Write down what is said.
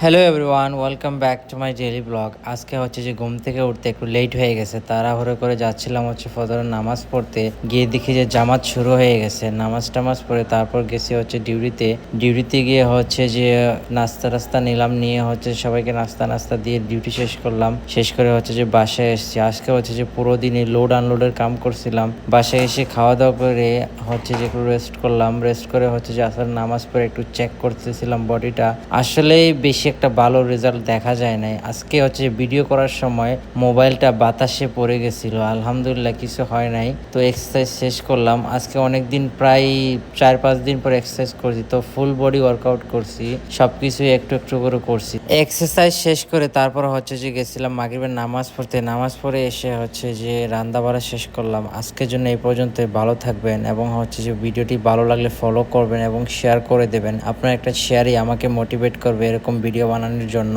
Hello everyone, welcome back to my daily blog. আজকে হচ্ছে যে ঘুম থেকে উঠতে একটু লেট হয়ে গেছে, তাড়াহুড়ো করে যাচ্ছিলাম হচ্ছে ফজরের নামাজ পড়তে, গিয়ে দেখি যে জামাত শুরু হয়ে গেছে। নামাজ টামাজ পড়ে তারপর গেছি হচ্ছে ডিউটিতে গিয়ে হচ্ছে যে নাস্তা টাস্তা নিলাম, নিয়ে হচ্ছে সবাইকে নাস্তা নাস্তা দিয়ে ডিউটি শেষ করলাম। শেষ করে হচ্ছে যে বাসায় এসেছি। আজকে হচ্ছে যে পুরো দিনে লোড আনলোডের কাম করছিলাম। বাসায় এসে খাওয়া দাওয়া করে হচ্ছে যে একটু রেস্ট করলাম। রেস্ট করে হচ্ছে যে আসর নামাজ পড়ে একটু চেক করতেছিলাম বডিটা। আসলে বেশি একটা ভালো রেজাল্ট দেখা যায় নাই। আজকে হচ্ছে ভিডিও করার সময় মোবাইলটা বাতাসে পড়ে গেছিল, আলহামদুলিল্লাহ কিছু হয় নাই। তো এক্সারসাইজ শেষ করলাম। আজকে অনেক দিন, প্রায় 4-5 দিন পর এক্সারসাইজ করছি, তো ফুল বডি ওয়ার্কআউট করছি, সবকিছু একটু একটু করে করছি। এক্সারসাইজ শেষ করে তারপর হচ্ছে যে গেছিলাম মাগরিবের নামাজ পড়তে। নামাজ পড়ে এসে হচ্ছে যে রান্না বাড়া শেষ করলাম। আজকের জন্য এই পর্যন্ত। ভালো থাকবেন এবং হচ্ছে যে ভিডিওটি ভালো লাগলে ফলো করবেন এবং শেয়ার করে দেবেন। আপনার একটা শেয়ারই আমাকে মোটিভেট করবে এরকম ভিডিও বানানোর জন্য।